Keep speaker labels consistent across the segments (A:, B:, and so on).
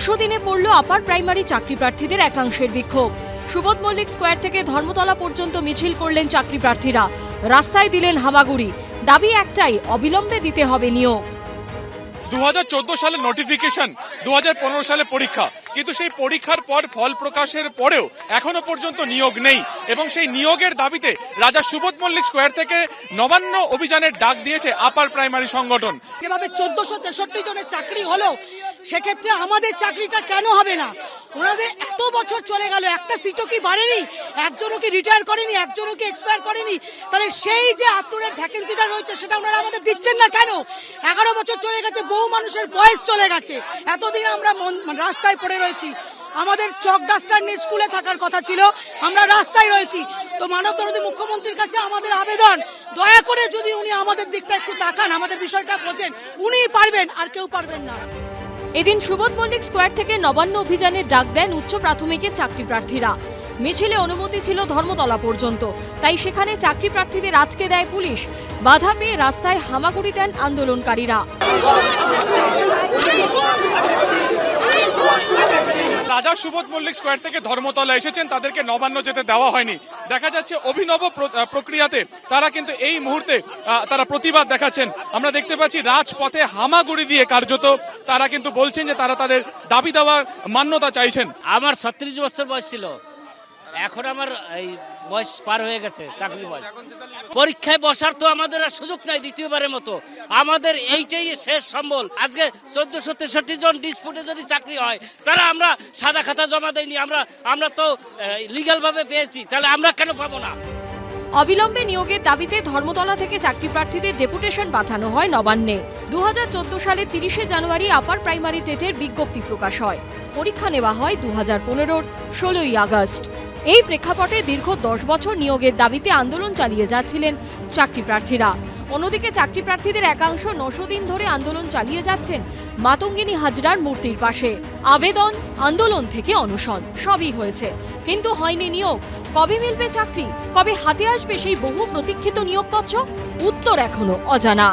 A: 900 দিনে পড়ল upper primary চাকরি প্রার্থীদের একাংশের বিক্ষোভ। সুবোধ মল্লিক স্কোয়ার থেকে ধর্মতলা পর্যন্ত মিছিল করলেন চাকরি প্রার্থীরা, রাস্তায় দিলেন হামাগুড়ি। দাবি একটাই, অবিলম্বে দিতে হবে নিয়োগ।
B: 2014 সালে নোটিফিকেশন, 2015 সালে পরীক্ষা, কিন্তু সেই পরীক্ষার পর ফল প্রকাশের পরেও এখনো পর্যন্ত নিয়োগ নেই এবং সেই নিয়োগের দাবিতে রাজা সুবোধ মল্লিক স্কোয়ার থেকে নবান্ন অভিযানের ডাক দিয়েছে আপার প্রাইমারি সংগঠন।
C: যেভাবে 1463 জনের চাকরি হলো, সেক্ষেত্রে আমাদের চাকরিটা কেন হবে না? ওনাদের এত বছর চলে গেল, একটা সিটও কি বাড়েনি? একজনও কি রিটায়ার করেনি? একজনও কি এক্সপায়ার করেনি? তাহলে সেই যে আপটুডেট ভ্যাকেন্সিটা রয়েছে সেটা ওনারা আমাদের দিচ্ছেন না কেন? 11 বছর চলে গেছে, বহু মানুষের বয়স চলে গেছে, এতদিন আমরা রাস্তায় পড়ে রয়েছি। আমাদের চক ডাস্টার নিয়ে স্কুলে থাকার কথা ছিল, আমরা রাস্তায় রয়েছি। তো মানব দরদী মুখ্যমন্ত্রীর কাছে আমাদের আবেদন, দয়া করে যদি উনি আমাদের দিকটা একটু তাকান, আমাদের বিষয়টা বোঝেন, উনিই পারবেন, আর কেউ পারবেন না।
A: এদিন সুবোধ মল্লিক স্কোয়ার থেকে নবান্ন অভিযানের ডাক দেন উচ্চ প্রাথমিকের চাকরি প্রার্থীরা। মিছিলে অনুমতি ছিল ধর্মতলা পর্যন্ত, তাই সেখানে চাকরি প্রার্থীদের আটকে দেয় পুলিশ। বাধা পেয়ে রাস্তায় হামাগুড়ি দেন আন্দোলনকারীরা।
B: রাজা সুবোধ মল্লিক স্কোয়ার থেকে ধর্মতলা এসেছেন, তাদেরকে নবান্ন যেতে দেওয়া হয়নি। দেখা যাচ্ছে অভিনব প্রক্রিয়াতে তারা কিন্তু এই মুহূর্তে তারা প্রতিবাদ দেখাচ্ছেন। আমরা দেখতে পাচ্ছি রাজপথে হামাগুড়ি দিয়ে কার্যত তারা কিন্তু বলছেন যে তারা তাদের দাবি দেওয়ার মান্যতা চাইছেন।
D: আমার 36 বছর বয়স ছিল, এখন আমার এই বয়স পার হয়ে গেছে, চাকরি বয়স। পরীক্ষায় বসার তো আমাদের আর সুযোগ নাই দ্বিতীয়বারের মতো, আমাদের এইটাই শেষ সম্বল। আজকে 1463 জন ডিসপুটে যদি চাকরি হয়, তারা আমরা সাদা খাতা জমা দেয়নি, আমরা তো লিগ্যাল ভাবে পেয়েছি, তাহলে আমরা কেন পাবো না?
A: অবিলম্বে নিয়োগের দাবিতে ধর্মতলা থেকে চাকরি প্রার্থীদের ডেপুটেশন পাঠানো হয় নবান্নে। 2014 সালের 30শে জানুয়ারি আপার প্রাইমারি টেটের বিজ্ঞপ্তি প্রকাশ হয়। পরীক্ষা নেওয়া হয় 2015-র 16ই আগস্ট। এই প্রেক্ষাপটে দীর্ঘ 10 বছর নিয়োগের দাবিতে আন্দোলন চালিয়ে যাচ্ছিলেন চাকরি প্রার্থীরা। অন্যদিকে চাকরি প্রার্থীদের একাংশ 900 দিন ধরে আন্দোলন চালিয়ে যাচ্ছেন মাতঙ্গিনী হাজরার মূর্তির পাশে। আবেদন, আন্দোলন থেকে অনশন সবই হয়েছে, কিন্তু হয়নি নিয়োগ। কবে মিলবে চাকরি? কবে হাতে আসবে সেই বহু প্রতীক্ষিত নিয়োগপত্র? উত্তর এখনো অজানা।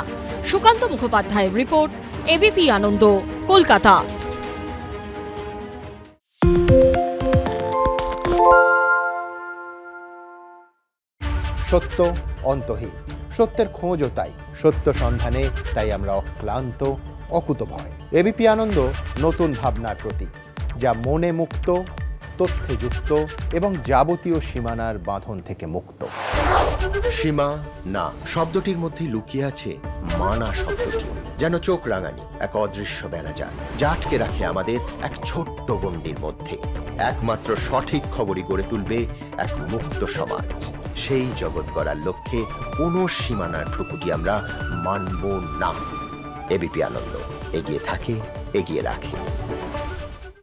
A: সুকান্ত মুখোপাধ্যায়ের রিপোর্ট, এবিপি আনন্দ, কলকাতা।
E: সত্য অন্তহীন, সত্যের খোঁজও তাই, সত্য সন্ধানে তাই আমরা অক্লান্ত, অকুতভয়। এবিপি আনন্দ নতুন ভাবনার প্রতীক, যা মনে মুক্ত, তথ্যে যুক্ত এবং যাবতীয় সীমানার বাঁধন থেকে মুক্ত।
F: সীমা না শব্দটির মধ্যে লুকিয়ে আছে মানা শব্দটি, যেন চোখ রাঙানি এক অদৃশ্য বেড়াজাল, যা আটকে রাখে আমাদের এক ছোট্ট গণ্ডির মধ্যে। একমাত্র সঠিক খবরই গড়ে তুলবে এক মুক্ত সমাজ। সেই জগৎ গড়ার লক্ষ্যে কোনো সীমানার ঠুকুটি আমরা মানব না। এবিপি আনন্দ এগিয়ে থাকে, এগিয়ে রাখে।